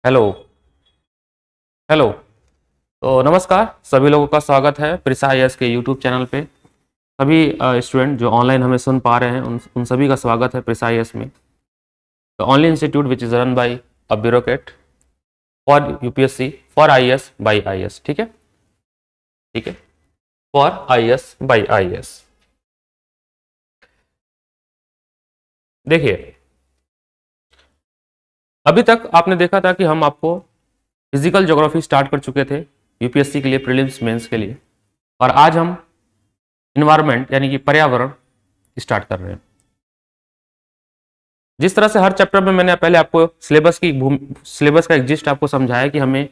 Hello. Hello. तो नमस्कार, सभी लोगों का स्वागत है प्रिसा आईएएस के यूट्यूब चैनल पे। सभी स्टूडेंट जो ऑनलाइन हमें सुन पा रहे हैं उन सभी का स्वागत है प्रिसा आईएएस में। The online institute which is run by a bureaucrat for UPSC for IAS by IAS. ठीक है, ठीक है, फॉर आईएएस बाय आईएएस। देखिए, अभी तक आपने देखा था कि हम आपको फिजिकल ज्योग्राफी स्टार्ट कर चुके थे यूपीएससी के लिए, प्रीलिम्स मेंस के लिए, और आज हम इन्वायरमेंट यानी कि पर्यावरण स्टार्ट कर रहे हैं। जिस तरह से हर चैप्टर में मैंने पहले आपको सिलेबस का एग्जिस्ट आपको समझाया कि हमें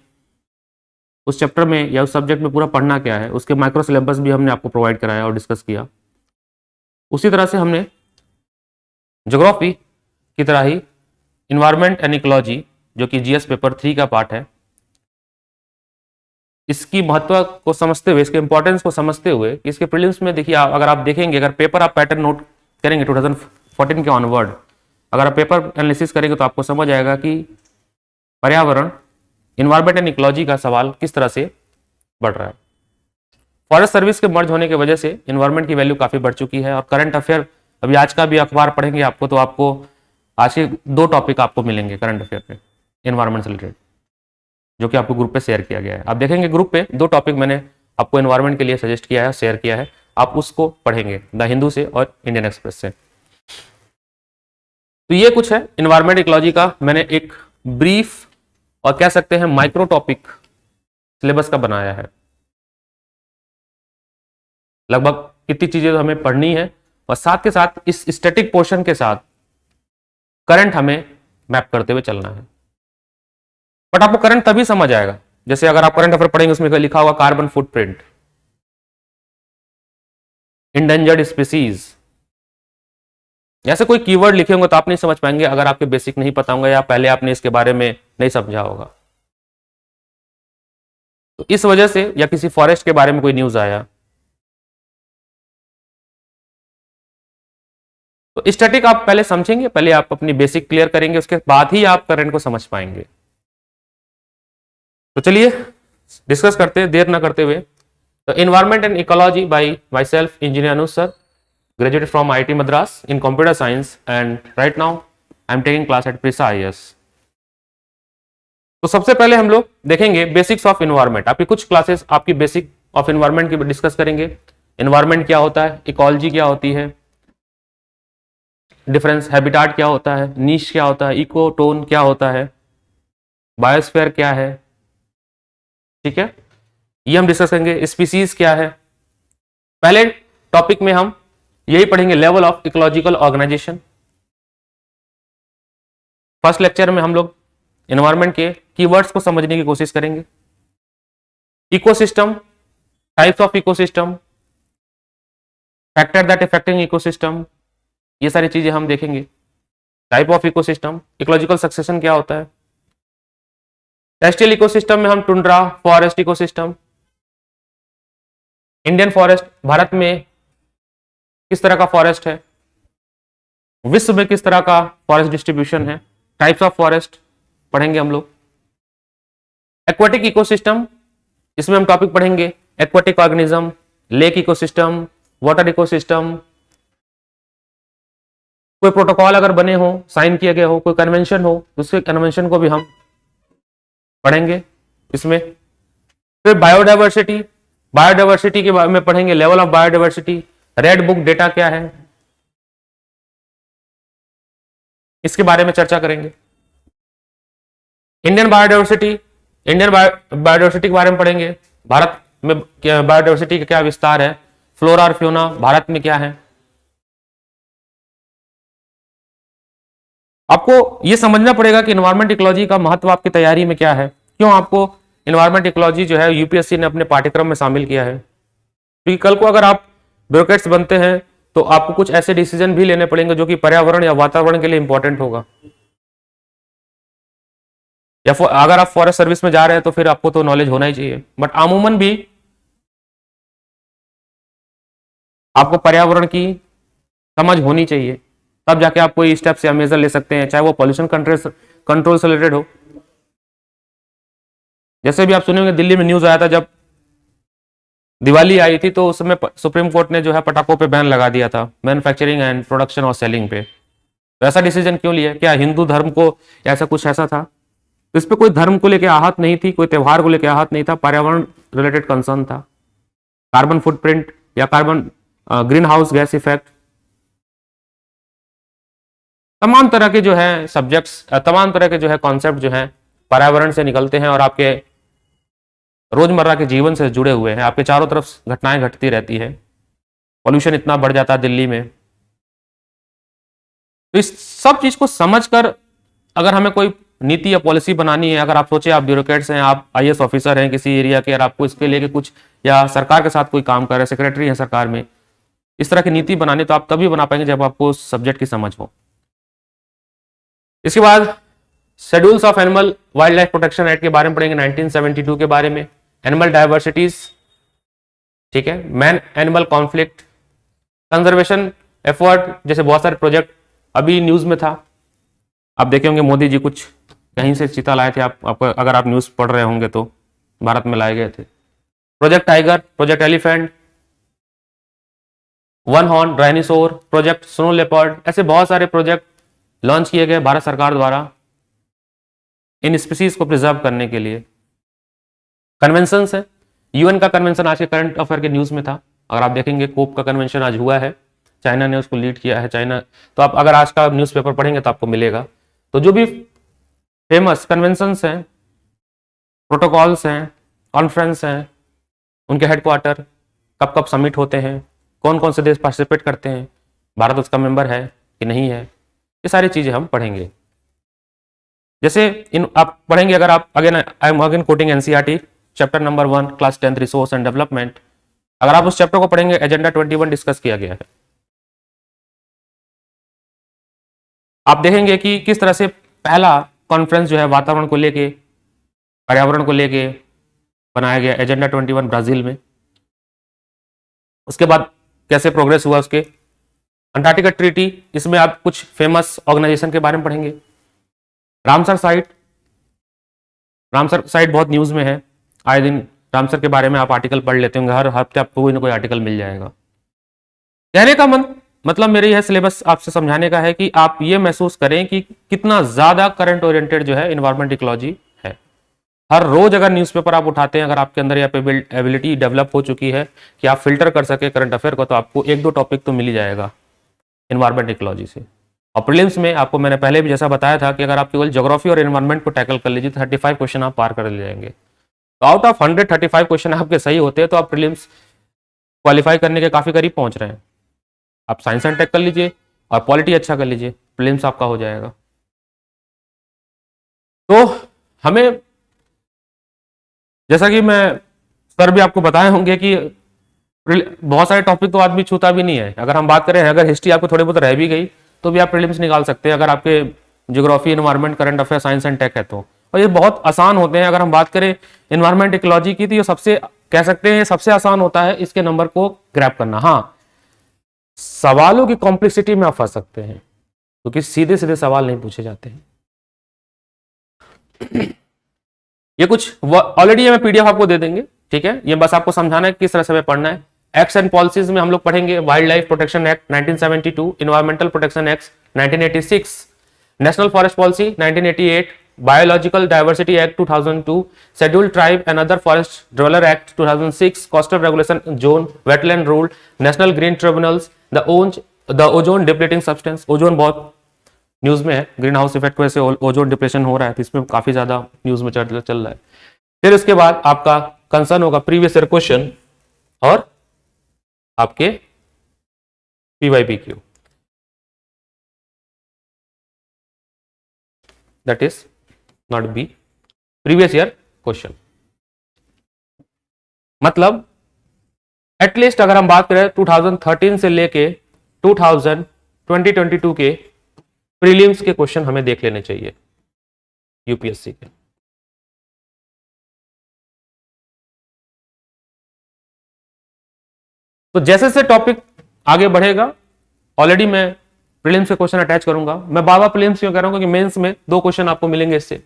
उस चैप्टर में या उस सब्जेक्ट में पूरा पढ़ना क्या है, उसके माइक्रो सिलेबस भी हमने आपको प्रोवाइड कराया और डिस्कस किया। उसी तरह से हमने ज्योग्राफी की तरह ही इन्वायरमेंट एंड इकोलॉजी, जो कि जीएस पेपर 3 का पार्ट है, इसकी महत्व को समझते हुए, इसके इंपॉर्टेंस को समझते हुए, इसके प्रीलिम्स में देखिए, अगर आप देखेंगे, अगर पेपर आप पैटर्न नोट करेंगे 2014 के ऑनवर्ड, अगर आप पेपर एनालिसिस करेंगे तो आपको समझ आएगा कि पर्यावरण, इन्वायरमेंट एंड इकोलॉजी का सवाल किस तरह से बढ़ रहा है। फॉरेस्ट सर्विस के मर्ज होने की वजह से इन्वायरमेंट की वैल्यू काफी बढ़ चुकी है। और करंट अफेयर, अभी आज का भी अखबार पढ़ेंगे आपको तो आपको आज के 2 टॉपिक आपको मिलेंगे करंट अफेयर पे, इन्वायरमेंट से रिलेटेड, जो कि आपको ग्रुप पे शेयर किया गया है। आप देखेंगे ग्रुप पे 2 टॉपिक मैंने आपको एनवायरनमेंट के लिए सजेस्ट किया है, शेयर किया है, आप उसको पढ़ेंगे द हिंदू से और इंडियन एक्सप्रेस से। तो ये कुछ है एनवायरनमेंट इकोलॉजी का, मैंने एक ब्रीफ और कह सकते हैं माइक्रो टॉपिक सिलेबस का बनाया है। लगभग कितनी चीजें तो हमें पढ़नी है, और साथ के साथ इस स्टैटिक पोर्शन के साथ करंट हमें मैप करते हुए चलना है। बट आपको करंट तभी समझ आएगा, जैसे अगर आप करंट अफेयर पढ़ेंगे, उसमें लिखा होगा कार्बन फुटप्रिंट, इंडेंजर्ड स्पीसीज, ऐसे कोई कीवर्ड लिखे होंगे तो आप नहीं समझ पाएंगे अगर आपके बेसिक नहीं पता होंगे या पहले आपने इसके बारे में नहीं समझा होगा। तो इस वजह से, या किसी फॉरेस्ट के बारे में कोई न्यूज आया, तो स्टैटिक आप पहले समझेंगे, पहले आप अपनी बेसिक क्लियर करेंगे, उसके बाद ही आप करंट को समझ पाएंगे। तो चलिए डिस्कस करते हैं देर ना करते हुए। तो environment and ecology bye my self, engineer Anuj sir, graduated from IIT Madras in computer science, and right now I am taking class at PRISA IAS। तो सबसे पहले हम लोग देखेंगे बेसिक्स ऑफ एनवायरनमेंट। आपकी कुछ क्लासेस आपकी बेसिक ऑफ एनवायरनमेंट की डिस्कस करेंगे। एनवायरनमेंट क्या होता है, इकोलॉजी क्या होती है, डिफरेंस, हैबिटाट क्या होता है, नीश क्या होता है, इको टोन क्या होता है, बायोस्फीयर क्या है, ठीक है, ये हम डिस्कस करेंगे। स्पीसीज क्या है। पहले टॉपिक में हम यही पढ़ेंगे, level of ecological organization. First lecture में हम लोग एनवायरनमेंट के कीवर्ड्स को समझने की कोशिश करेंगे। Ecosystem, types of ecosystem, factor that affecting ecosystem, ये सारी चीजें हम देखेंगे। Type of ecosystem, ecological succession क्या होता है। टेरेस्ट्रियल इकोसिस्टम में हम tundra, forest ecosystem, Indian forest, Bharat में किस तरह का फॉरेस्ट है, विश्व में किस तरह का फॉरेस्ट डिस्ट्रीब्यूशन है, टाइप्स ऑफ फॉरेस्ट पढ़ेंगे हम लोग। एक्वाटिक इकोसिस्टम, इसमें हम टॉपिक पढ़ेंगे aquatic organism, lake ecosystem, water ecosystem. कोई प्रोटोकॉल अगर बने हो, साइन किया गया हो, कोई कन्वेंशन हो, दूसरे कन्वेंशन को भी हम पढ़ेंगे इसमें। फिर बायोडाइवर्सिटी, बायोडाइवर्सिटी के बारे में पढ़ेंगे, level of biodiversity, red book data क्या है, इसके बारे में चर्चा करेंगे। इंडियन बायोडाइवर्सिटी, इंडियन बायोडाइवर्सिटी के बारे में पढ़ेंगे, भारत में बायोडाइवर्सिटी का क्या विस्तार है, फ्लोरा और फ्यूना भारत में क्या है। आपको यह समझना पड़ेगा कि एनवायरमेंट इकोलॉजी का महत्व आपकी तैयारी में क्या है, क्यों आपको एनवायरमेंट इकोलॉजी जो है यूपीएससी ने अपने पाठ्यक्रम में शामिल किया है। क्योंकि कल को अगर आप ब्यूरोक्रेट्स बनते हैं तो आपको कुछ ऐसे डिसीजन भी लेने पड़ेंगे जो कि पर्यावरण या वातावरण के लिए इंपॉर्टेंट होगा। या अगर आप फॉरेस्ट सर्विस में जा रहे हैं तो फिर आपको तो नॉलेज होना ही चाहिए, बट अमूमन भी आपको पर्यावरण की समझ होनी चाहिए, तब जाके आप कोई स्टेप्स या मेजर ले सकते हैं, चाहे वो पॉल्यूशन कंट्रोल से रिलेटेड हो, जैसे भी आप सुने होंगे, दिल्ली में न्यूज आया था जब दिवाली आई थी, तो उस समय सुप्रीम कोर्ट ने जो है पटाखों पे बैन लगा दिया था, मैन्युफैक्चरिंग एंड प्रोडक्शन और सेलिंग पे। तो ऐसा डिसीजन क्यों लिया? क्या हिंदू धर्म को ऐसा कुछ ऐसा था? तो इस पे कोई धर्म को लेकर आहत नहीं थी, कोई त्योहार को लेकर आहत नहीं था, पर्यावरण रिलेटेड कंसर्न था। कार्बन फुटप्रिंट या carbon green house gas effect, तमाम तरह के जो है सब्जेक्ट्स, तमाम तरह के जो है कॉन्सेप्ट जो है पर्यावरण से निकलते हैं और आपके रोजमर्रा के जीवन से जुड़े हुए हैं। आपके चारों तरफ घटनाएं घटती रहती है, पॉल्यूशन इतना बढ़ जाता है दिल्ली में। तो इस सब चीज को समझकर अगर हमें कोई नीति या पॉलिसी बनानी है, अगर आप सोचे आप ब्यूरोक्रेट्स हैं, आप आईएएस ऑफिसर हैं किसी एरिया के, और आपको इसके लेके कुछ या सरकार के साथ कोई काम कर रहे हैं, सेक्रेटरी है सरकार में, इस तरह की नीति बनानी, तो आप तभी बना पाएंगे जब आपको उस सब्जेक्ट की समझ हो। इसके बाद schedules of animal wild life protection act के बारे में पढ़ेंगे, 1972 के बारे में, एनिमल डायवर्सिटीज, ठीक है, man animal conflict, conservation effort, जैसे बहुत सारे प्रोजेक्ट अभी न्यूज में था, आप देखे होंगे मोदी जी कुछ कहीं से चीता लाए थे, आपको अगर आप न्यूज पढ़ रहे होंगे तो भारत में लाए गए थे। Project tiger, project elephant, one horn dinosaur, project snow leopard, ऐसे बहुत सारे प्रोजेक्ट लॉन्च किए गए भारत सरकार द्वारा इन स्पीसीज को प्रिजर्व करने के लिए। कन्वेंशन है, यूएन का कन्वेंशन आज के करंट अफेयर के न्यूज में था, अगर आप देखेंगे कोप का कन्वेंशन आज हुआ है, चाइना ने उसको लीड किया है, चाइना। तो आप अगर आज का न्यूज़पेपर पढ़ेंगे तो आपको मिलेगा। तो जो भी फेमस कन्वेंशंस हैं, प्रोटोकॉल्स हैं, कॉन्फ्रेंस हैं, उनके हेडक्वार्टर, कब कब समिट होते हैं, कौन कौन से देश पार्टिसिपेट करते हैं, भारत उसका मेंबर है कि नहीं है, ये सारी चीजें हम पढ़ेंगे। जैसे इन आप पढ़ेंगे, अगर आप again I am again coating NCERT chapter number 1 class 10 resource and development, अगर आप उस चैप्टर को पढ़ेंगे, एजेंडा 21 डिस्कस किया गया है। आप देखेंगे कि किस तरह से पहला कॉन्फ्रेंस जो है वातावरण को लेके, पर्यावरण को लेके बनाया गया, एजेंडा 21 ब्राजील में। उसके बाद कैसे प्रोग्रेस हुआ उसके, अंटार्कटिका ट्रीटी, इसमें आप कुछ फेमस ऑर्गेनाइजेशन के बारे में पढ़ेंगे। रामसर साइट, रामसर साइट बहुत न्यूज में है, आए दिन रामसर के बारे में आप आर्टिकल पढ़ लेते होंगे, हर हफ्ते आपको कोई ना कोई आर्टिकल मिल जाएगा। कहने का मतलब मेरे यह सिलेबस आपसे समझाने का है कि आप ये महसूस करें कि कितना ज्यादा करंट ओरिएंटेड जो है एनवायरमेंट इकोलॉजी है। हर रोज अगर न्यूज़पेपर आप उठाते हैं, अगर आपके अंदर यह एबिलिटी डेवलप हो चुकी है कि आप फिल्टर कर सके करंट अफेयर को, तो आपको एक दो टॉपिक तो मिल ही जाएगा एनवायरमेंट इकोलॉजी से। और प्रीलिम्स में आपको मैंने पहले भी जैसा बताया था कि अगर आप केवल ज्योग्राफी और एनवायरमेंट को टैकल कर लीजिए, 35 क्वेश्चन आप पार कर ले जाएंगे। तो आउट ऑफ 135 क्वेश्चन आपके सही होते हैं तो आप प्रीलिम्स क्वालिफाई करने के काफी करीब पहुंच रहे हैं। आप साइंस एंड टेक कर लीजिए और पॉलिटी अच्छा कर लीजिए, प्रीलिम्स आपका हो जाएगा। तो हमें, जैसा कि मैं सर भी आपको बताए होंगे कि बहुत सारे टॉपिक तो आदमी छूता भी नहीं है। अगर हम बात करें, अगर हिस्ट्री आपको थोड़ी बहुत रह भी गई तो भी आप प्रीलिम्स निकाल सकते हैं, अगर आपके geography, environment, current affair, science and tech है तो। और ये बहुत आसान होते हैं। अगर हम बात करें एनवायरमेंट इकोलॉजी की, तो ये सबसे कह सकते हैं सबसे आसान होता है इसके नंबर को ग्रैब करना। हाँ, सवालों की कॉम्प्लेक्सिटी में आप फंस सकते हैं क्योंकि सीधे सीधे सवाल नहीं पूछे जाते हैं। ये कुछ ऑलरेडी हमें पीडीएफ आपको दे देंगे, ठीक है। ये बस आपको समझाना है किस तरह से हमें पढ़ना है। एक्ट्स एंड पॉलिसीज में हम लोग पढ़ेंगे wild life protection act 1972, environmental protection act 1986, national forest policy 1988, biological diversity act 2002, scheduled tribe and other forest dweller act 2006, coastal regulation zone, wetland rule, national green tribunals, the ozone depleting substance. Ozone बहुत news में है, green house effect की वजह से ozone depletion हो रहा है, तो इसमें काफी ज्यादा न्यूज में चल रहा है। फिर उसके बाद आपका कंसर्न होगा प्रीवियस ईयर क्वेश्चन और आपके PYPQ, that is not be, previous year question. मतलब एटलीस्ट अगर हम बात करें 2013 से लेके 2022 के प्रीलिम्स के क्वेश्चन हमें देख लेने चाहिए यूपीएससी के। तो जैसे से टॉपिक आगे बढ़ेगा, ऑलरेडी मैं प्रीलिम्स के क्वेश्चन अटैच करूंगा। मैं बाबा प्रीलिम्स क्यों कह रहा हूं, क्योंकि मेंस में 2 क्वेश्चन आपको मिलेंगे इससे,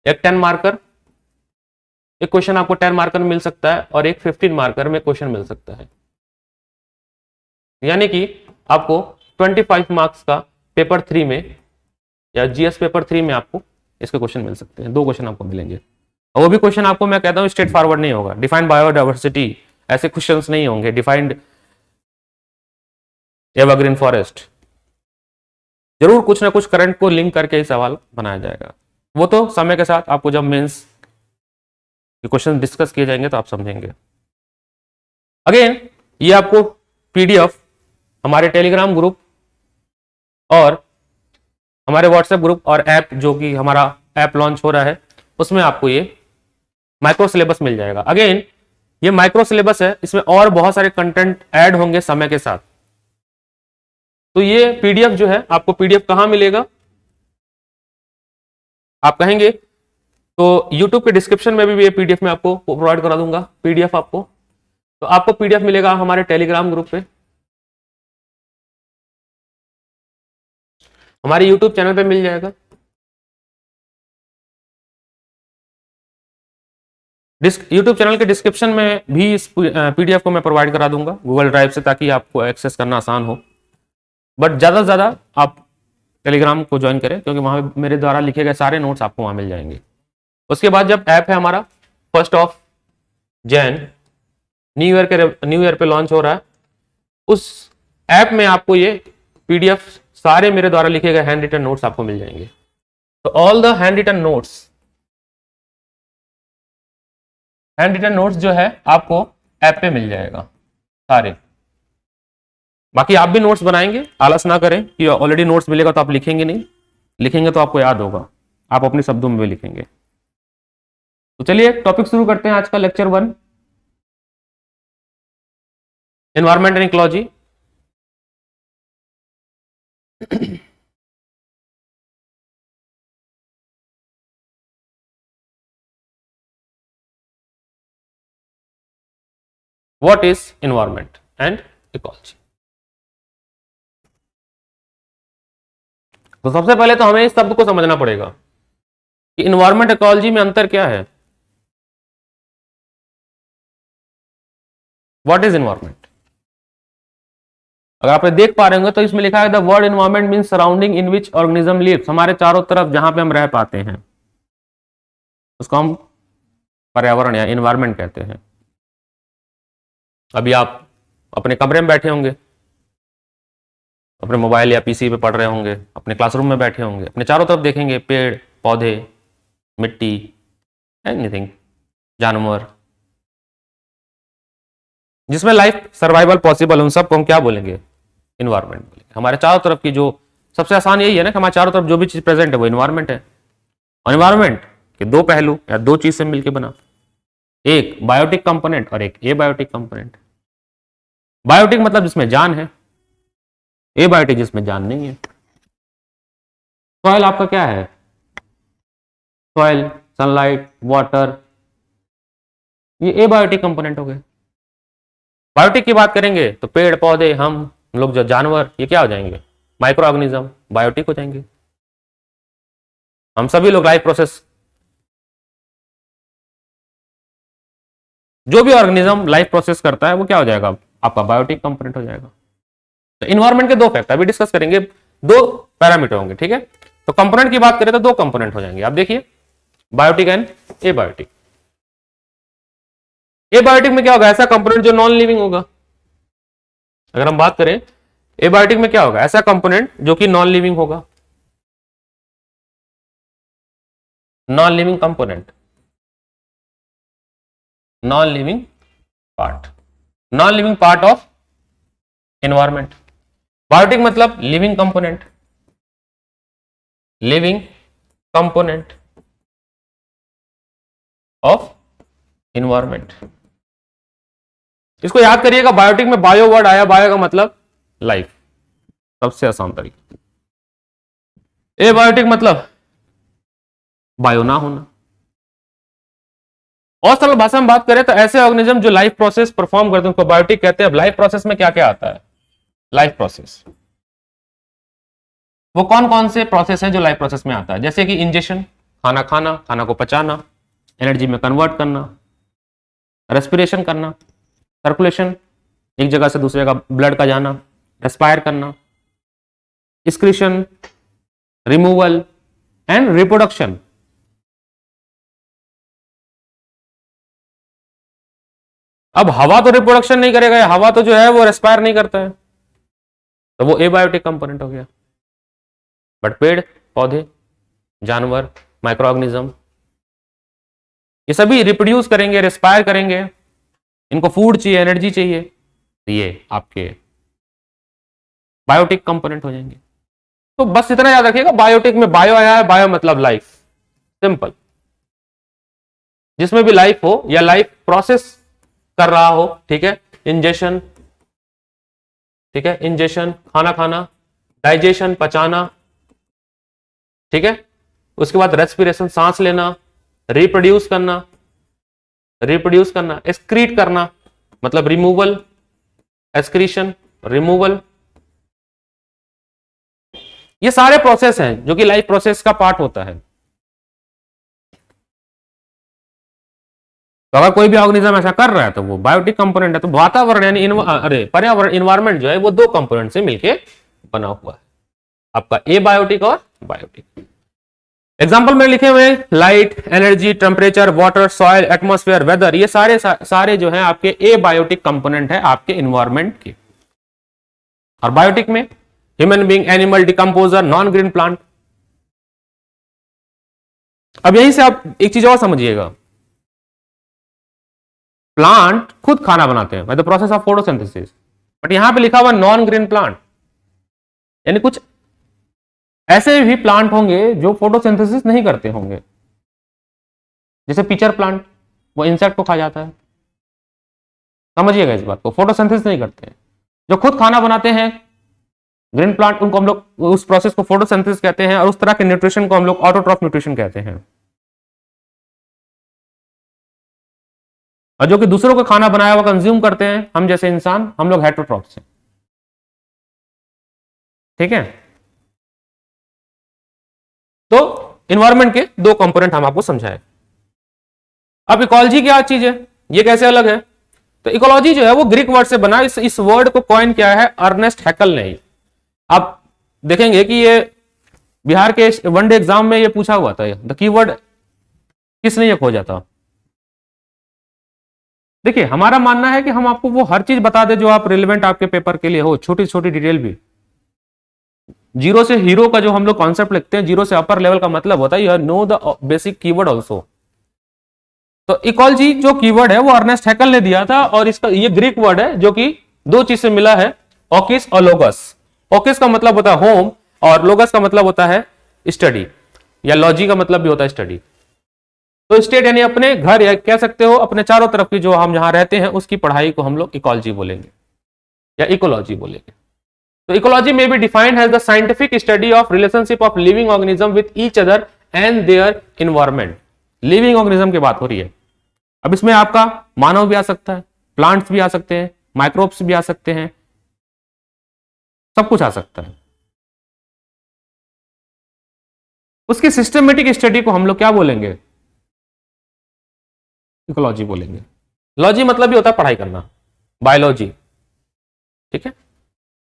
एक 10 मार्कर एक क्वेश्चन आपको 10 मार्कर में मिल सकता है और एक 15 मार्कर में क्वेश्चन मिल सकता है, यानी कि आपको 25 मार्क्स का पेपर 3 में या जीएस पेपर 3 में आपको इसके क्वेश्चन मिल सकते हैं। 2 क्वेश्चन आपको मिलेंगे, और वो भी क्वेश्चन आपको मैं कहता हूं स्ट्रेट फॉरवर्ड नहीं होगा। डिफाइंड बायोडाइवर्सिटी ऐसे क्वेश्चंस नहीं होंगे, डिफाइंड एवरग्रीन फॉरेस्ट, जरूर कुछ ना कुछ करंट को लिंक करके ही सवाल बनाया जाएगा। वो तो समय के साथ आपको जब मेंस के क्वेश्चन डिस्कस किए जाएंगे तो आप समझेंगे। अगेन ये आपको पीडीएफ हमारे टेलीग्राम ग्रुप और हमारे व्हाट्सएप ग्रुप और ऐप, जो कि हमारा ऐप लॉन्च हो रहा है, उसमें आपको ये माइक्रो सिलेबस मिल जाएगा। अगेन ये माइक्रो सिलेबस है, इसमें और बहुत सारे कंटेंट ऐड होंगे समय के साथ। तो ये पीडीएफ जो है, आपको पीडीएफ कहां मिलेगा आप कहेंगे, तो यूट्यूब के डिस्क्रिप्शन में भी ये पीडीएफ में आपको प्रोवाइड करा दूंगा पीडीएफ आपको। तो आपको पीडीएफ मिलेगा हमारे टेलीग्राम ग्रुप पे, हमारे यूट्यूब चैनल पे मिल जाएगा, यूट्यूब चैनल के डिस्क्रिप्शन में भी इस पीडीएफ को मैं प्रोवाइड करा दूंगा गूगल ड्राइव से, ताकि आपको एक्सेस करना आसान हो। बट ज्यादा से ज्यादा आप टेलीग्राम को ज्वाइन करें, क्योंकि वहां मेरे द्वारा लिखे गए सारे नोट्स आपको वहां मिल जाएंगे। उसके बाद जब ऐप है हमारा 1 जनवरी न्यू ईयर पे लॉन्च हो रहा है, उस ऐप में आपको ये पीडीएफ सारे मेरे द्वारा लिखे गए हैंड रिटन नोट्स आपको मिल जाएंगे। तो all the handwritten notes जो है आपको ऐप पे मिल जाएगा सारे। बाकी आप भी नोट्स बनाएंगे, आलस ना करें कि ऑलरेडी नोट्स मिलेगा तो आप लिखेंगे नहीं, लिखेंगे तो आपको याद होगा, आप अपने शब्दों में भी लिखेंगे। तो चलिए टॉपिक शुरू करते हैं आज का lecture 1, environment and ecology. What is environment and ecology? तो सबसे पहले तो हमें इस शब्द को समझना पड़ेगा कि एनवायरमेंट इकोलॉजी में अंतर क्या है। What is environment? अगर आप देख पा रहे होंगे तो इसमें लिखा है the word environment means surrounding in which organism lives, हमारे चारों तरफ जहां पे हम रह पाते हैं उसको हम पर्यावरण या एनवायरमेंट कहते हैं। अभी आप अपने कमरे में बैठे होंगे, अपने मोबाइल या पीसी पे पढ़ रहे होंगे, अपने क्लासरूम में बैठे होंगे, अपने चारों तरफ देखेंगे पेड़ पौधे, मिट्टी, एनीथिंग, जानवर, जिसमें लाइफ सर्वाइवल पॉसिबल, उन सबको हम क्या बोलेंगे? एनवायरमेंट बोलेंगे। हमारे चारों तरफ की जो सबसे आसान यही है ना कि हमारे चारों तरफ जो भी चीज प्रेजेंट है वो एनवायरमेंट है। और एनवायरमेंट के 2 पहलू या 2 चीज से मिलकर बना, एक बायोटिक कंपोनेंट और एक एबायोटिक कंपोनेंट। बायोटिक मतलब जिसमें जान है, एबायोटिक जिसमें जान नहीं है। सॉइल आपका क्या है? सॉइल, सनलाइट, वाटर, ये एबायोटिक कंपोनेंट हो गए। बायोटिक की बात करेंगे तो पेड़ पौधे, हम लोग, जो जानवर, ये क्या हो जाएंगे? माइक्रो ऑर्गेनिज्म, बायोटिक हो जाएंगे। हम सभी लोग लाइफ प्रोसेस, जो भी ऑर्गेनिज्म लाइफ प्रोसेस करता है वो क्या हो जाएगा? आपका बायोटिक कंपोनेंट हो जाएगा। तो इन्वायरमेंट के 2 फैक्टर अभी डिस्कस करेंगे, 2 पैरामीटर होंगे, ठीक है। तो कंपोनेंट की बात करें तो 2 कंपोनेंट हो जाएंगे। आप देखिए बायोटिक एंड एबायोटिक। एबायोटिक में क्या होगा? ऐसा कंपोनेंट जो नॉन लिविंग होगा। अगर हम बात करें एबायोटिक में क्या होगा? ऐसा कंपोनेंट जो कि नॉन लिविंग होगा, non living component, non living part of environment. Biotic मतलब लिविंग कंपोनेंट, ऑफ एनवायरमेंट। इसको याद करिएगा, बायोटिक में बायो वर्ड आया, बायो का मतलब लाइफ, सबसे आसान तरीका। एबायोटिक मतलब बायो ना होना। और सरल भाषा में बात करें तो ऐसे ऑर्गेनिज्म जो लाइफ प्रोसेस परफॉर्म करते हैं उनको बायोटिक कहते हैं। अब लाइफ प्रोसेस में क्या क्या आता है? लाइफ प्रोसेस, वो कौन कौन से प्रोसेस हैं जो लाइफ प्रोसेस में आता है? जैसे कि इंजेक्शन, खाना खाना, खाना को पचाना, एनर्जी में कन्वर्ट करना, रेस्पिरेशन करना, सर्कुलेशन, एक जगह से दूसरी जगह ब्लड का जाना, रेस्पायर करना, एक्सक्रीशन, रिमूवल एंड रिप्रोडक्शन। अब हवा तो रिप्रोडक्शन नहीं करेगा, हवा तो जो है वो रेस्पायर नहीं करता है, तो वो एबायोटिक कंपोनेंट हो गया। बट पेड़ पौधे, जानवर, माइक्रो ऑर्गेनिज्म, ये सभी रिप्रोड्यूस करेंगे, रेस्पायर करेंगे, इनको फूड चाहिए, एनर्जी चाहिए, तो ये आपके बायोटिक कंपोनेंट हो जाएंगे। तो बस इतना याद रखिएगा, बायोटिक में बायो आया है, बायो मतलब लाइफ, सिंपल। जिसमें भी लाइफ हो या लाइफ प्रोसेस कर रहा हो, ठीक है, इंजेशन, ठीक है, इंजेशन खाना खाना, डाइजेशन पचाना, ठीक है, उसके बाद रेस्पिरेशन सांस लेना, रिप्रोड्यूस करना, एक्सक्रीट करना मतलब रिमूवल, एक्सक्रीशन, रिमूवल, ये सारे प्रोसेस हैं जो कि लाइफ प्रोसेस का पार्ट होता है। तो अगर कोई भी ऑर्गेनिज्म ऐसा कर रहा है तो वो बायोटिक कंपोनेंट है। तो वातावरण यानी पर्यावरण, इन्वायरमेंट जो है वो दो कंपोनेंट से मिलके बना हुआ है, आपका ए बायोटिक और बायोटिक। एग्जाम्पल में लिखे हुए light, energy, temperature, water, soil, atmosphere, weather, ये सारे जो है आपके ए बायोटिक कंपोनेंट है आपके इन्वायरमेंट के। और बायोटिक में human being, animal, decomposer, non green plant. अब यहीं से आप एक चीज और समझिएगा, प्लांट खुद खाना बनाते हैं by the process of photosynthesis, but यहां पे लिखा हुआ नॉन ग्रीन प्लांट, यानी कुछ ऐसे भी प्लांट होंगे जो फोटोसिंथेसिस नहीं करते होंगे, जैसे पिचर प्लांट, वो इंसेक्ट को खा जाता है। समझिएगा इस बात को, फोटोसिंथेसिस नहीं करते हैं। जो खुद खाना बनाते हैं ग्रीन प्लांट, उनको हम लोग उस प्रोसेस को फोटोसिंथेसिस कहते हैं, और उस तरह के न्यूट्रिशन को हम लोग ऑटोट्रॉफ न्यूट्रिशन कहते हैं। और जो कि दूसरों को खाना बनाया हुआ कंज्यूम करते हैं, हम जैसे इंसान, हम लोग हेटरोट्रॉफ्स हैं, ठीक है। तो इन्वायरमेंट के दो कंपोनेंट हम आपको समझाए। अब इकोलॉजी क्या चीज है, ये कैसे अलग है? तो इकोलॉजी जो है वो ग्रीक वर्ड से बना, इस वर्ड को कॉइन किया है अर्नेस्ट हैकल ने। आप देखेंगे कि ये बिहार के वनडे एग्जाम में ये पूछा हुआ था, द कीवर्ड किसने ये खोजा था। देखिए, हमारा मानना है कि हम आपको वो हर चीज बता दे जो आप रिलेवेंट आपके पेपर के लिए हो, छोटी छोटी डिटेल भी। जीरो से हीरो का जो हम लोग कॉन्सेप्ट लिखते हैं, जीरो से अपर लेवल का मतलब होता है you know the basic keyword also. तो इकोलॉजी जो कीवर्ड है वो अर्नेस्ट हैकल ने दिया था, और इसका ये ग्रीक वर्ड है जो कि दो चीज से मिला है, ओकिस और लोगस। ओकिस का मतलब होता है होम, और लोगस का मतलब होता है स्टडी, या लॉजी का मतलब भी होता है स्टडी। तो स्टेट यानी अपने घर, या कह सकते हो अपने चारों तरफ की जो हम जहां रहते हैं उसकी पढ़ाई को हम लोग इकोलॉजी बोलेंगे या इकोलॉजी बोलेंगे। तो इकोलॉजी में be defined as the scientific study of relationship of living organism with each other and their environment. Living organism की बात हो रही है। अब इसमें आपका मानव भी आ सकता है, प्लांट्स भी आ सकते हैं, माइक्रोब्स भी आ सकते हैं, सब कुछ आ सकता है। उसकी सिस्टमेटिक स्टडी को हम लोग क्या बोलेंगे? इकोलॉजी बोलेंगे। लॉजी मतलब भी होता है पढ़ाई करना, बायोलॉजी, ठीक है।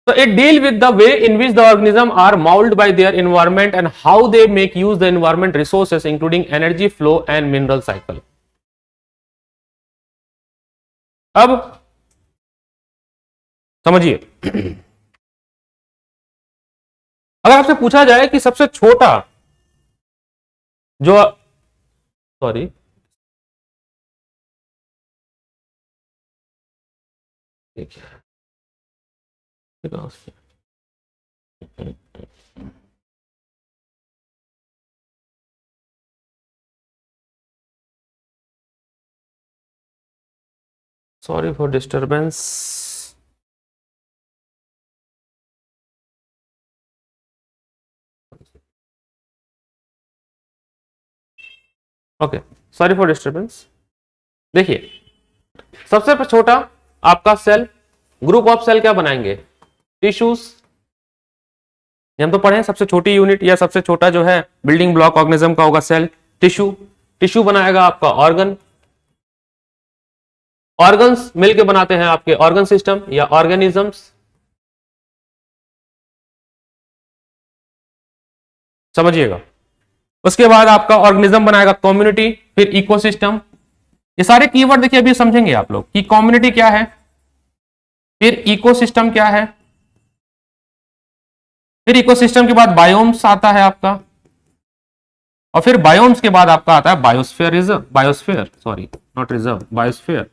So it deal with the way in which the organism are molded by their environment and how they make use the environment resources including energy flow and mineral cycle. अब समझिए, अगर आपसे पूछा जाए कि सबसे छोटा जो, sorry, sorry for disturbance. Okay, sorry for disturbance. देखिए, सबसे छोटा आपका सेल, ग्रुप ऑफ सेल क्या बनाएंगे? टिश्यूज। हम तो पढ़े सबसे छोटी यूनिट या सबसे छोटा जो है बिल्डिंग ब्लॉक ऑर्गेनिज्म का होगा सेल, टिश्यू। टिश्यू बनाएगा आपका ऑर्गन, ऑर्गन्स मिलके बनाते हैं आपके ऑर्गन सिस्टम या ऑर्गेनिजम्स, समझिएगा। उसके बाद आपका ऑर्गेनिज्म बनाएगा कम्युनिटी, फिर इकोसिस्टम। ये सारे कीवर्ड देखिए अभी समझेंगे आप लोग कि कम्युनिटी क्या है, फिर इकोसिस्टम क्या है, फिर इकोसिस्टम के बाद बायोम्स आता है आपका, और फिर बायोम्स के बाद आपका आता है biosphere reserve, biosphere sorry not reserve, biosphere.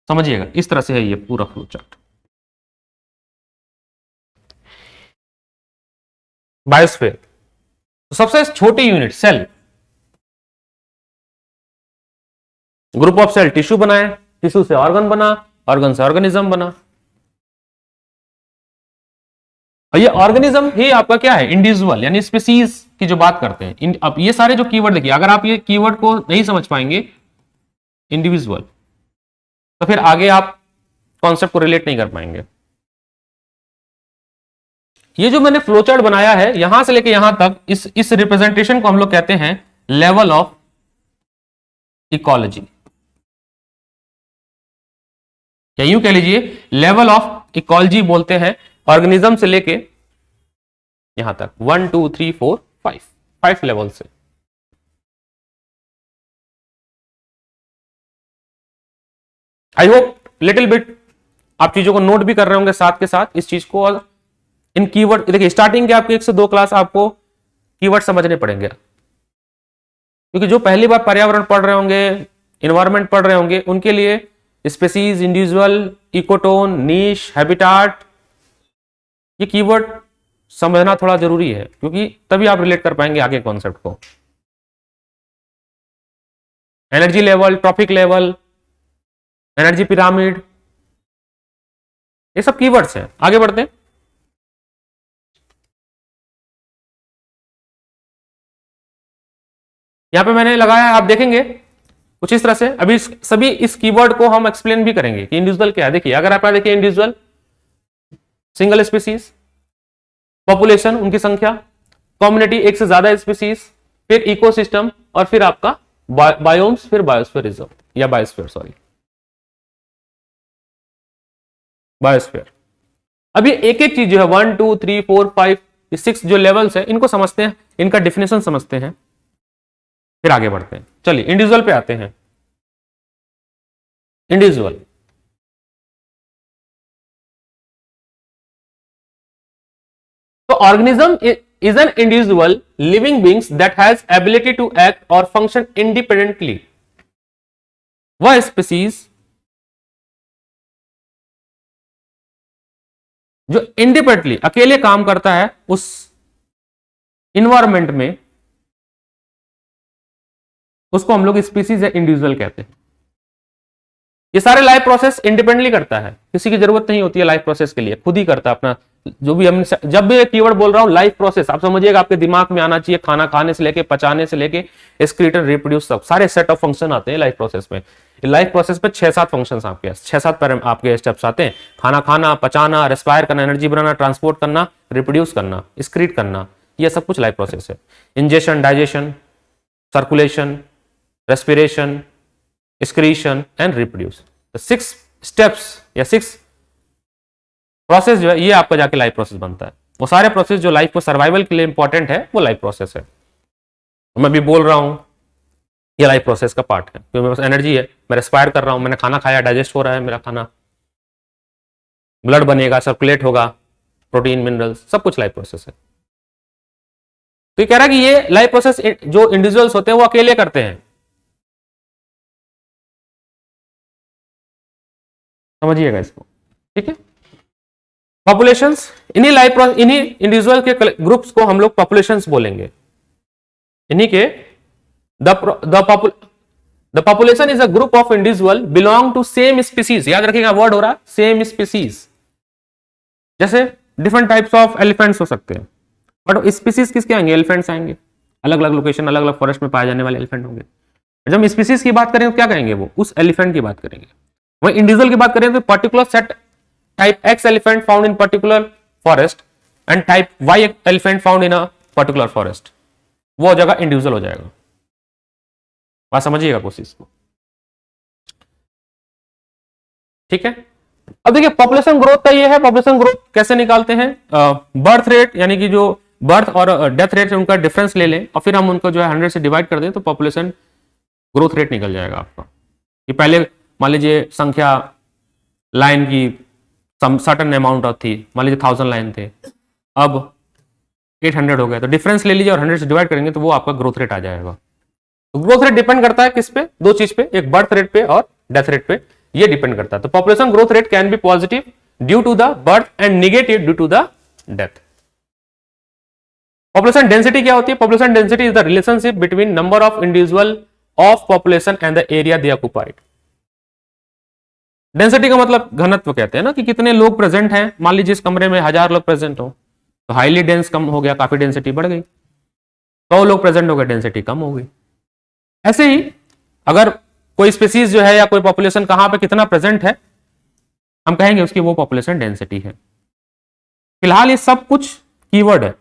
समझिएगा, इस तरह से है ये पूरा फ्लो चार्ट। बायोस्फीयर तो सबसे छोटी unit cell, group of cell, tissue बनाए, टिश्यू से ऑर्गन बना, ऑर्गन से ऑर्गेनिज्म बना। और ये ऑर्गेनिज्म ही आपका क्या है, इंडिविजुअल यानी स्पीसीज की जो बात करते हैं। अब ये सारे जो कीवर्ड देखिए, अगर आप ये कीवर्ड को नहीं समझ पाएंगे इंडिविजुअल, तो फिर आगे आप कॉन्सेप्ट को रिलेट नहीं कर पाएंगे। ये जो मैंने फ्लोचार्ट बनाया है यहां से लेके यहां तक, इस रिप्रेजेंटेशन को हम लोग कहते हैं लेवल ऑफ इकोलॉजी, या यूं कह लीजिए लेवल ऑफ इकोलॉजी बोलते हैं ऑर्गेनिज्म से लेके यहां तक 1 2 3 4 5 लेवल से। आई होप लिटिल बिट आप चीजों को नोट भी कर रहे होंगे साथ के साथ इस चीज को। और इन कीवर्ड देखिए, स्टार्टिंग के आपके 1 से 2 क्लास आपको कीवर्ड समझने पड़ेंगे, क्योंकि जो पहली बार पर्यावरण पढ़ रहे होंगे, इन्वायरमेंट पढ़ रहे होंगे, उनके लिए स्पीसीज, इंडिविजुअल, इकोटोन, नीश, हैबिटाट, ये कीवर्ड समझना थोड़ा जरूरी है, क्योंकि तभी आप रिलेट कर पाएंगे आगे कॉन्सेप्ट को। Energy level, trophic level, energy pyramid, ये सब कीवर्ड्स हैं। आगे बढ़ते हैं। यहां पे मैंने लगाया, आप देखेंगे कुछ इस तरह से। अभी सभी इस कीवर्ड को हम एक्सप्लेन भी करेंगे कि इंडिविजुअल क्या है। देखिए, अगर आप देखिए इंडिविजुअल, सिंगल स्पीसीज, पॉपुलेशन उनकी संख्या, कम्युनिटी एक से ज्यादा स्पीसीज, फिर इकोसिस्टम, और फिर आपका बायोम्स, फिर बायोस्फीयर रिजर्व या बायोस्फीयर सॉरी बायोस्फीयर। अभी एक एक चीज जो है 1 2 3 4 5 6 जो लेवल्स है इनको समझते हैं, इनका डेफिनेशन समझते हैं, फिर आगे बढ़ते हैं। चलिए इंडिविजुअल पे आते हैं। इंडिविजुअल तो organism is an individual living beings that has ability to act और फंक्शन इंडिपेंडेंटली। वह स्पीसीज जो इंडिपेंडेंटली अकेले काम करता है उस इन्वायरमेंट में, उसको हम लोग स्पीसीज या इंडिविजुअल कहते हैं। ये सारे लाइफ प्रोसेस इंडिपेंडेंटली करता है, किसी की जरूरत नहीं होती है लाइफ प्रोसेस के लिए, खुद ही करता है अपना। जो भी हम जब भी कीवर्ड बोल रहा हूं लाइफ प्रोसेस, आप समझिएगा आपके दिमाग में आना चाहिए, खाना खाने से लेके, पचाने से लेके, एक्सक्रीट एंड रिप्रोड्यूस, सब सारे सेट ऑफ फंक्शन आते हैं लाइफ प्रोसेस में। लाइफ प्रोसेस पे 6-7 फंक्शंस आपके 6-7 आपके स्टेप्स आते हैं। खाना खाना, पचाना, रेस्पायर करना, एनर्जी बनाना, ट्रांसपोर्ट करना, रिप्रोड्यूस करना, एक्सक्रीट करना, ये सब कुछ लाइफ प्रोसेस है। Ingestion, digestion, circulation, respiration, excretion and reproduce. 6 steps या 6 प्रोसेस जो है ये आपका जाके लाइफ प्रोसेस बनता है। वो सारे प्रोसेस जो लाइफ को सर्वाइवल के लिए इंपॉर्टेंट है वो लाइफ प्रोसेस है। मैं भी बोल रहा हूं ये लाइफ प्रोसेस का पार्ट है, क्योंकि मेरे पास एनर्जी है, मैं रेस्पायर कर रहा हूं, मैंने खाना खाया, डाइजेस्ट हो रहा है मेरा खाना, ब्लड बनेगा, सर्कुलेट होगा, प्रोटीन, मिनरल्स, सब कुछ लाइफ प्रोसेस है। तो ये कह रहा है कि ये लाइफ प्रोसेस जो इंडिविजुअल्स होते हैं वो अकेले करते हैं। समझिएगा इसको, ठीक है। पॉपुलेशंस, इन्हीं इंडिविजुअल के ग्रुप्स को हम लोग पॉपुलेशंस बोलेंगे। इन्हीं के the population is a group of individual belong to same species. याद रखिएगा वर्ड हो रहा है सेम स्पीसीज। जैसे डिफरेंट टाइप्स ऑफ एलिफेंट्स हो सकते हैं, बट स्पीसीज किसके आएंगे, एलिफेंट्स आएंगे। अलग अलग लोकेशन, अलग अलग फॉरेस्ट में पाए जाने वाले एलिफेंट होंगे। जब हम स्पीसीज की बात करें तो क्या कहेंगे, वो उस एलिफेंट की बात करेंगे। वही इंडिविजुअल की बात करें तो particular set type X elephant found in particular forest and type Y elephant found in a particular forest. वो जगह इंडिविजुअल हो जाएगा। बात समझिएगा कोशिश को, ठीक है। अब देखिए पॉपुलेशन ग्रोथ का ये है, पॉपुलेशन ग्रोथ कैसे निकालते हैं, बर्थ रेट यानी कि जो बर्थ और डेथ रेट है उनका डिफरेंस ले लें और फिर हम उनको जो है 100 से डिवाइड कर दें तो पॉपुलेशन ग्रोथ रेट निकल जाएगा आपका। कि पहले मान लीजिए संख्या लाइन की सर्टेन अमाउंट थी, मान लीजिए 1000 लाइन थे, अब 800 हो गया, तो डिफरेंस ले लीजिए और 100 से डिवाइड करेंगे तो वो आपका ग्रोथ रेट आ जाएगा। तो ग्रोथ रेट डिपेंड करता है किस पे, दो चीज पे, एक बर्थ रेट पे और डेथ रेट पे, ये डिपेंड करता है। तो population growth rate can be positive due to the birth and negative due to the death. Population density क्या होती है, population density is the relationship between number of individual of population and the area they occupied. Density का मतलब घनत्व कहते हैं ना, कि कितने लोग प्रेजेंट हैं। मान लीजिए इस कमरे में 1000 लोग प्रेजेंट हो तो हाईली डेंस कम हो गया, काफी डेंसिटी बढ़ गई। 100 लोग प्रेजेंट हो गए, डेंसिटी कम हो गई। ऐसे ही अगर कोई स्पीसीज जो है या कोई पॉपुलेशन कहां पे कितना प्रेजेंट है, हम कहेंगे उसकी वो पॉपुलेशन डेंसिटी है। फिलहाल ये सब कुछ कीवर्ड है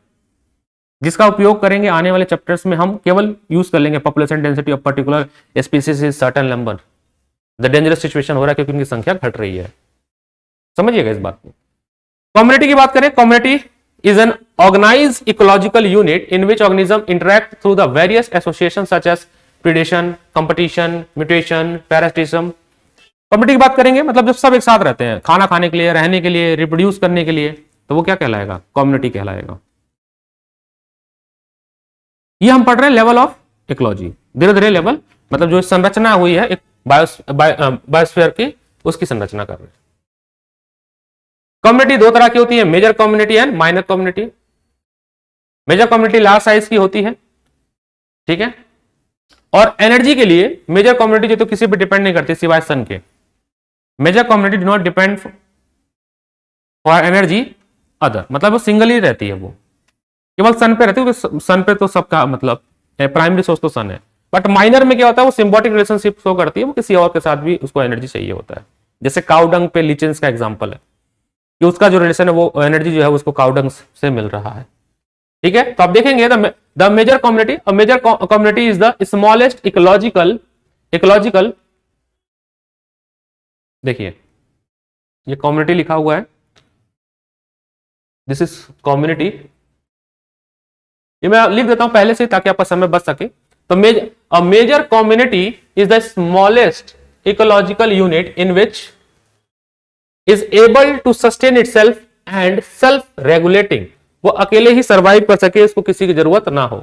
जिसका उपयोग करेंगे आने वाले चैप्टर्स में, हम केवल यूज कर लेंगे population density of particular species is certain number. The dangerous situation हो रहा है क्योंकि उनकी संख्या घट रही है, समझिएगा इस बात को। कम्युनिटी की बात करें, community is an organized ecological unit in which organisms interact through the various associations such as predation, competition, mutation, parasitism। Community की बात करेंगे मतलब जब सब एक साथ रहते हैं खाना खाने के लिए, रहने के लिए, रिप्रोड्यूस करने के लिए, तो वो क्या कहलाएगा, कम्युनिटी कहलाएगा। ये हम पढ़ रहे हैं लेवल ऑफ इकोलॉजी, धीरे धीरे लेवल मतलब जो संरचना हुई है एक बायोस्फीयर की, उसकी संरचना कर रहे हैं। कम्युनिटी दो तरह की होती है, major community and minor community. Major community large size की होती है, ठीक है। और एनर्जी के लिए मेजर कम्युनिटी जो तो किसी पे डिपेंड नहीं करती सिवाय सन के। Major community do not depend for energy other, मतलब वो सिंगल ही रहती है, वो केवल सन पे रहती है। सन पे तो सबका मतलब प्राइमरी सोर्स तो सन है। बट माइनर में क्या होता है, वो सिम्बोटिक रिलेशनशिप शो करती है, वो किसी और के साथ भी उसको एनर्जी चाहिए होता है। जैसे काउडंग पे लिचेंस का एग्जाम्पल है कि उसका जो रिलेशन है वो एनर्जी जो है उसको काउडंग से मिल रहा है, ठीक है। तो आप देखेंगे the major community is the smallest ecological देखिए ये कम्युनिटी लिखा हुआ है, दिस इज कम्युनिटी, ये मैं लिख देता हूं पहले से ताकि आपका समय बच सके। तो major community is the smallest ecological unit in which is able to sustain itself and self regulating, वो अकेले ही सर्वाइव कर सके, इसको किसी की जरूरत ना हो।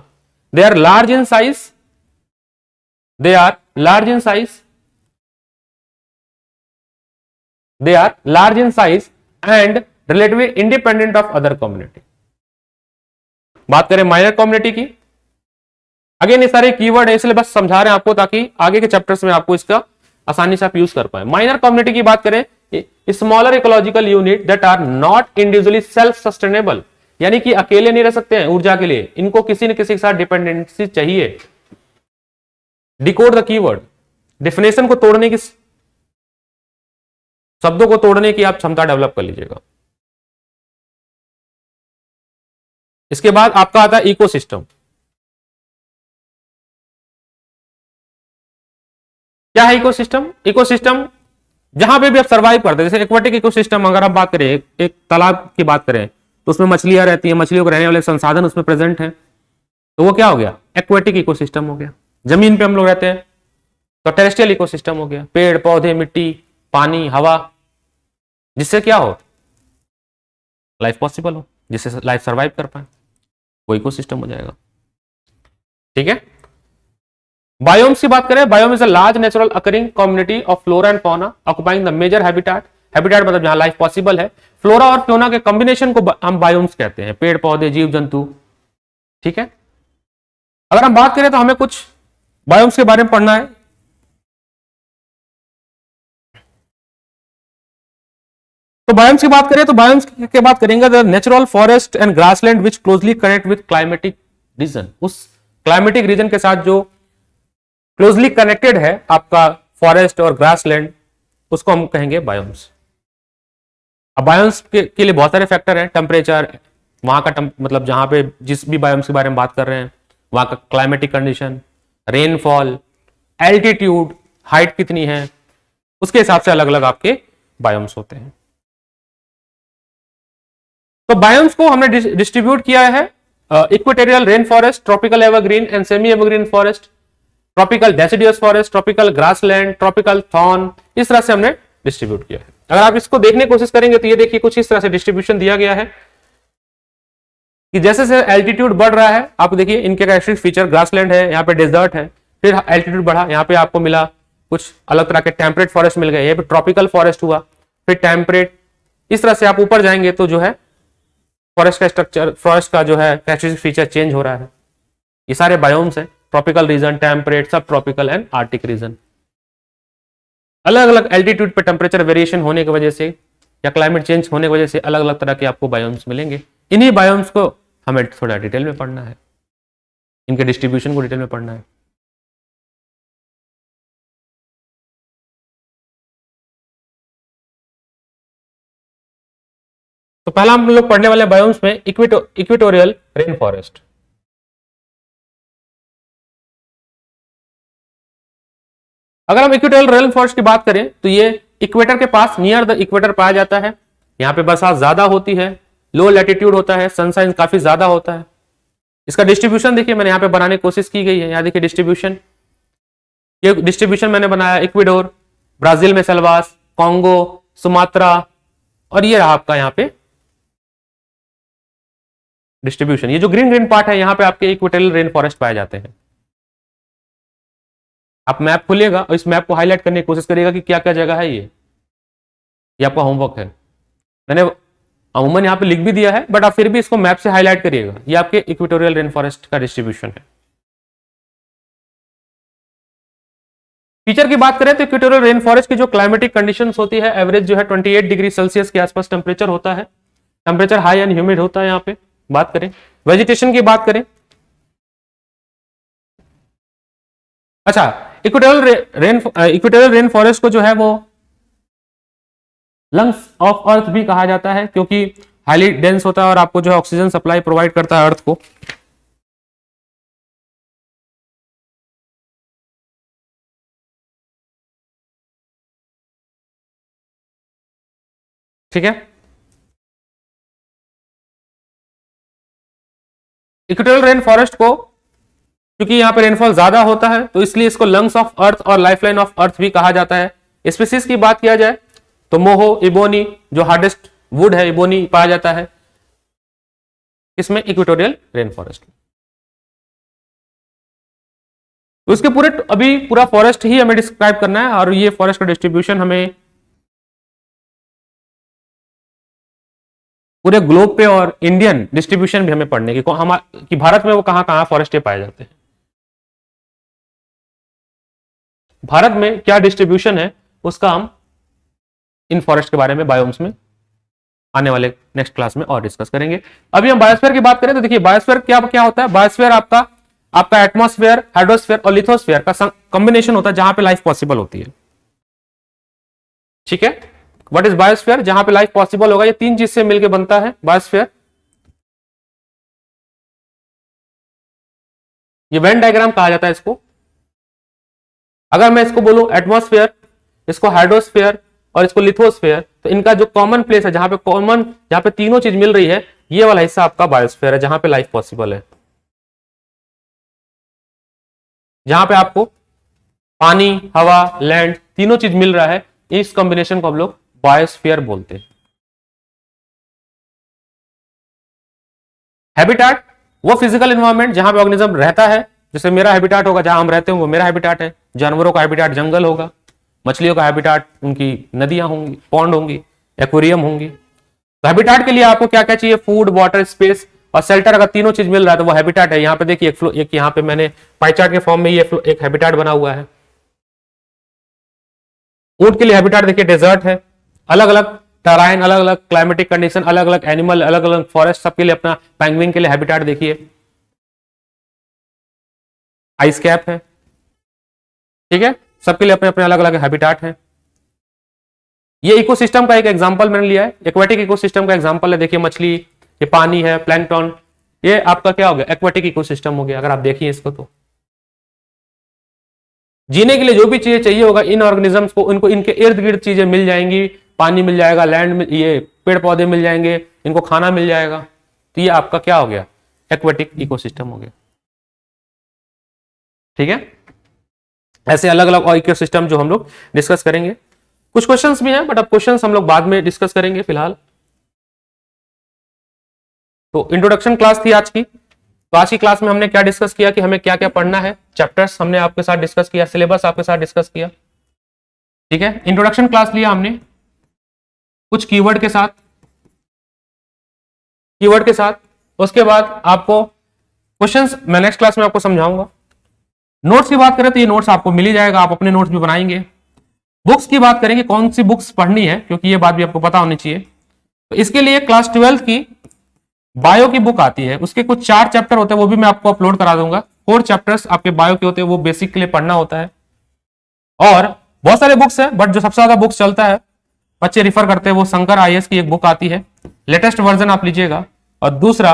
they are large in size they are large in size and relatively independent of other community। बात करें माइनर कम्युनिटी की, अगेन ये सारे कीवर्ड है इसलिए बस समझा रहे हैं आपको ताकि आगे के चैप्टर्स में आपको इसका आसानी से आप यूज कर पाए। माइनर कम्युनिटी की बात करें, smaller ecological unit that are not individually self sustainable, यानी कि अकेले नहीं रह सकते हैं ऊर्जा के लिए, इनको किसी न किसी के साथ डिपेंडेंसी चाहिए। डिकोड द कीवर्ड, डेफिनेशन को तोड़ने की, शब्दों को तोड़ने की आप क्षमता डेवलप कर लीजिएगा। इसके बाद आपका आता है इकोसिस्टम। क्या है इकोसिस्टम? इकोसिस्टम जहां पे भी आप सर्वाइव करते हैं, जैसे एक्वाटिक इकोसिस्टम अगर आप बात करें, एक तालाब की बात करें तो उसमें मछलियां रहती हैं, मछलियों को रहने वाले संसाधन उसमें प्रेजेंट हैं, तो वो क्या हो गया, एक्वाटिक इकोसिस्टम हो गया। जमीन पे हम लोग रहते हैं तो टेरेस्ट्रियल इकोसिस्टम हो गया, पेड़ पौधे, मिट्टी, पानी, हवा, जिससे क्या हो, लाइफ पॉसिबल हो, जिससे लाइफ सर्वाइव कर पाए, वो इकोसिस्टम हो जाएगा, ठीक है। बायोम्स की बात करें, biome is a large natural occurring community of flora and fauna occupying the major habitat. Habitat मतलब जहां लाइफ पॉसिबल है। फ्लोरा और फ्लोना के कॉम्बिनेशन को हम बायोम्स कहते हैं, पेड़ पौधे, जीव जंतु, ठीक है। अगर हम बात करें तो हमें कुछ बायोम्स के बारे में पढ़ना है। तो बायोम्स की बात करें तो बायोम्स के बात करेंगे the natural forest and grassland which closely connect with climatic reason. उस क्लाइमेटिक रीजन के साथ जो क्लोजली कनेक्टेड है आपका फॉरेस्ट और ग्रासलैंड, उसको हम कहेंगे बायोम्स। अब बायोम्स के लिए बहुत सारे फैक्टर हैं, टेम्परेचर, वहां का मतलब जहां पे जिस भी बायोम्स के बारे में बात कर रहे हैं वहां का climatic condition, rainfall, altitude, height कितनी है, उसके हिसाब से अलग अलग आपके बायोम्स होते हैं। तो बायोम्स को हमने डिस्ट्रीब्यूट किया है equatorial rain forest, tropical evergreen and semi evergreen forest, tropical deciduous forest, tropical grassland, tropical thorn, इस तरह से हमने डिस्ट्रीब्यूट किया है। अगर आप इसको देखने की कोशिश करेंगे तो ये देखिए कुछ इस तरह से डिस्ट्रीब्यूशन दिया गया है कि जैसे जैसे एल्टीट्यूड बढ़ रहा है, आप देखिए इनके कैरेक्टरिस्टिक फीचर, ग्रासलैंड है, यहाँ पे डेजर्ट है, फिर एल्टीट्यूड बढ़ा, यहाँ पे आपको मिला कुछ अलग तरह के टेम्परेट फॉरेस्ट मिल गए, यहाँ पे ट्रॉपिकल फॉरेस्ट हुआ, फिर टेम्परेट, इस तरह से आप ऊपर जाएंगे तो जो है फॉरेस्ट का स्ट्रक्चर, फॉरेस्ट का जो है कैरेक्टरिस्टिक फीचर चेंज हो रहा है। ये सारे बायोम्स है, ट्रॉपिकल रीजन, टेम्परेट, सब ट्रॉपिकल एंड आर्टिक रीजन। अलग अलग एल्टीट्यूड पे टेम्परेचर वेरिएशन होने की वजह से या क्लाइमेट चेंज होने की वजह से अलग अलग तरह के आपको बायोम्स मिलेंगे। इन्हीं बायोम्स को हमें थोड़ा डिटेल में पढ़ना है, इनके डिस्ट्रीब्यूशन को डिटेल में पढ़ना है। तो पहला हम लोग पढ़ने वाले बायोम्स में इक्वेटोरियल रेन फॉरेस्ट। अगर हम इक्वेटोरियल रेन फॉरेस्ट की बात करें तो ये इक्वेटर के पास, नियर द इक्वेटर पाया जाता है। यहाँ पे बरसात ज्यादा होती है, लो लैटिट्यूड होता है, सनशाइन काफी ज्यादा होता है। इसका डिस्ट्रीब्यूशन देखिए मैंने यहाँ पे बनाने की कोशिश की गई है। यहाँ देखिए डिस्ट्रीब्यूशन, ये डिस्ट्रीब्यूशन मैंने बनाया इक्वेडोर, ब्राजील में सेल्वास, कॉन्गो, सुमात्रा, और ये रहा आपका यहाँ पे डिस्ट्रीब्यूशन। ये जो ग्रीन ग्रीन पार्ट है यहाँ पे आपके इक्वेटोरियल रेन फॉरेस्ट पाए जाते हैं। आप मैप खोलिएगा और इस मैप को हाईलाइट करने की कोशिश करिएगा कि क्या क्या जगह है। ये आपका होमवर्क है, मैंने अमूमन यहाँ पे लिख भी दिया है, बट आप फिर भी इसको मैप से हाईलाइट करिएगा। ये आपके इक्वेटोरियल रेन फॉरेस्ट का डिस्ट्रीब्यूशन है। फीचर की बात करें तो इक्वेटोरियल रेन फॉरेस्ट की जो क्लाइमेटिक कंडीशंस होती है, एवरेज जो है 28 डिग्री सेल्सियस के आसपास टेम्परेचर होता है। टेम्परेचर हाई एंड ह्यूमिड होता है। यहाँ पे बात करें वेजिटेशन की बात करें, अच्छा इक्वेटोरियल रेन फॉरेस्ट को जो है वो लंग्स ऑफ अर्थ भी कहा जाता है, क्योंकि हाईली डेंस होता है और आपको जो है ऑक्सीजन सप्लाई प्रोवाइड करता है अर्थ को। ठीक है, इक्वेटोरियल रेन फॉरेस्ट को क्योंकि यहाँ पे रेनफॉल ज्यादा होता है तो इसलिए इसको लंग्स ऑफ अर्थ और लाइफलाइन ऑफ अर्थ भी कहा जाता है। स्पीसीज की बात किया जाए तो मोहो, इबोनी, जो हार्डेस्ट वुड है इबोनी पाया जाता है इसमें इक्वेटोरियल रेन फॉरेस्ट में। तो इसके पूरे अभी पूरा फॉरेस्ट ही हमें डिस्क्राइब करना है, और ये फॉरेस्ट का डिस्ट्रीब्यूशन हमें पूरे ग्लोब पे और इंडियन डिस्ट्रीब्यूशन भी हमें पढ़ने की भारत में वो कहां कहां फॉरेस्ट पाए जाते हैं, भारत में क्या डिस्ट्रीब्यूशन है, उसका हम इन फॉरेस्ट के बारे में बायोम्स में आने वाले नेक्स्ट क्लास में और डिस्कस करेंगे। अभी हम बायोस्फीयर की बात करें तो देखिए बायोस्फीयर क्या क्या होता है। बायोस्फीयर आपका एटमॉस्फेयर, हाइड्रोस्फीयर और लिथोस्फीयर का कॉम्बिनेशन होता है जहां पे लाइफ पॉसिबल होती है। ठीक है, व्हाट इज बायोस्फीयर? जहां पे लाइफ पॉसिबल होगा, ये तीन चीज से मिलकर बनता है बायोस्फीयर। ये वेन डायग्राम कहा जाता है इसको। अगर मैं इसको बोलूं एटमॉस्फेयर, इसको हाइड्रोस्फीयर और इसको लिथोस्फीयर, तो इनका जो कॉमन प्लेस है, जहां पे तीनों चीज मिल रही है, ये वाला हिस्सा आपका बायोस्फीयर है, जहां पे लाइफ पॉसिबल है, जहां पे आपको पानी, हवा, लैंड तीनों चीज मिल रहा है। इस कॉम्बिनेशन को हम लोग बायोस्फीयर बोलते हैं। हैबिटाट, वो फिजिकल एनवायरनमेंट जहां पे ऑर्गेनिज्म रहता है, जैसे मेरा हैबिटाट होगा जहां हम रहते हैं वो मेरा हैबिटाट है। जानवरों का हैबिटाट जंगल होगा, मछलियों का हैबिटाट उनकी नदियां होंगी, पॉन्ड होंगी, एक्वेरियम होंगी। तो हैबिटाट के लिए आपको क्या क्या चाहिए? फूड, वाटर, स्पेस और शेल्टर। अगर तीनों चीज मिल रहा है तो वो हैबिटाट है। यहाँ पे देखिए एक यहाँ पे मैंने पाई चार्ट के फॉर्म में ये एक हैबिटाट बना हुआ है। ऊंट के लिए हैबिटाट देखिए डेजर्ट है। अलग अलग टराइन, अलग अलग क्लाइमेटिक कंडीशन, अलग अलग एनिमल, अलग अलग फॉरेस्ट, सबके लिए अपना। पेंगुइन के लिए हैबिटाट देखिए आइस कैप है। ठीक है, सबके लिए अपने अपने अलग अलग हैबिटाट है। ये इकोसिस्टम का एक एग्जांपल मैंने लिया है, एक्वेटिक इकोसिस्टम का एग्जांपल है। देखिए मछली, ये पानी है, प्लैंकटन, ये आपका क्या हो गया, एक्वाटिक इकोसिस्टम हो गया। अगर आप देखिए इसको तो जीने के लिए जो भी चीजें चाहिए होगा इन ऑर्गेनिजम्स को, इनको इनके इर्द गिर्द चीजें मिल जाएंगी, पानी मिल जाएगा, लैंड में ये पेड़ पौधे मिल जाएंगे, इनको खाना मिल जाएगा। तो ये आपका क्या हो गया, एक्वाटिक इकोसिस्टम हो गया। ठीक है, ऐसे अलग अलग इकोसिस्टम जो हम लोग डिस्कस करेंगे। कुछ क्वेश्चंस भी हैं बट अब क्वेश्चंस हम लोग बाद में डिस्कस करेंगे फिलहाल। तो इंट्रोडक्शन क्लास थी आज की। तो आज की क्लास में हमने क्या डिस्कस किया कि हमें क्या क्या पढ़ना है, चैप्टर्स हमने आपके साथ डिस्कस किया, सिलेबस आपके साथ डिस्कस किया। ठीक है, इंट्रोडक्शन क्लास लिया हमने कुछ कीवर्ड के साथ, उसके बाद आपको क्वेश्चंस मैं नेक्स्ट क्लास में आपको समझाऊंगा। नोट्स की बात करें तो ये नोट्स आपको मिल ही जाएगा, आप अपने नोट्स भी बनाएंगे। बुक्स की बात करेंगे कौन सी बुक्स पढ़नी है, क्योंकि ये बात भी आपको पता होनी चाहिए। तो इसके लिए क्लास 12 की बायो की बुक आती है, उसके कुछ 4 चैप्टर होते हैं, वो भी मैं आपको अपलोड करा दूंगा। 4 चैप्टर्स आपके बायो के होते हैं, वो बेसिक के लिए पढ़ना होता है। और बहुत सारे बुक्स है बट जो सबसे ज्यादा बुक्स चलता है बच्चे रिफर करते हैं वो शंकर आईएएस की एक बुक आती है, लेटेस्ट वर्जन आप लीजिएगा। और दूसरा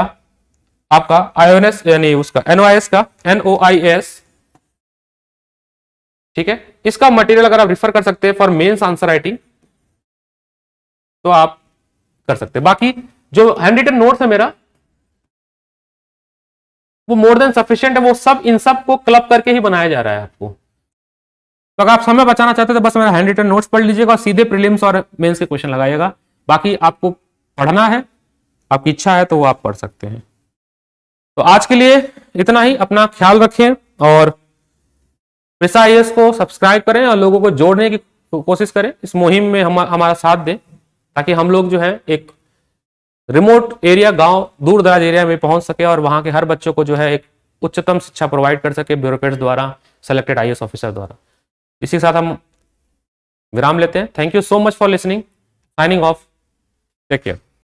आपका आईओएस यानी उसका एनओआईएस का NOIAS। ठीक है, इसका मटेरियल अगर आप रिफर कर सकते हैं फॉर मेंस आंसर राइटिंग तो आप कर सकते हैं। बाकी जो हैंड रिटन नोट्स है मेरा वो मोर देन सफिशिएंट है, वो सब इन सब को क्लब करके ही बनाया जा रहा है आपको। तो अगर आप समय बचाना चाहते हैं तो बस मेरा हैंड रिटन नोट्स पढ़ लीजिएगा और सीधे प्रीलिम्स और मेंस के क्वेश्चन लगाइएगा। बाकी आपको पढ़ना है, आपकी इच्छा है तो वो आप पढ़ सकते हैं। तो आज के लिए इतना ही, अपना ख्याल रखें और प्रेसा आईएएस को सब्सक्राइब करें और लोगों को जोड़ने की कोशिश करें, इस मुहिम में हमारा साथ दें, ताकि हम लोग जो है एक रिमोट एरिया, गांव, दूर दराज एरिया में पहुंच सके और वहां के हर बच्चों को जो है एक उच्चतम शिक्षा प्रोवाइड कर सके ब्यूरोक्रेट्स द्वारा, सेलेक्टेड आईएएस ऑफिसर द्वारा। इसी के साथ हम विराम लेते हैं। Thank you so much for listening, signing off, take care.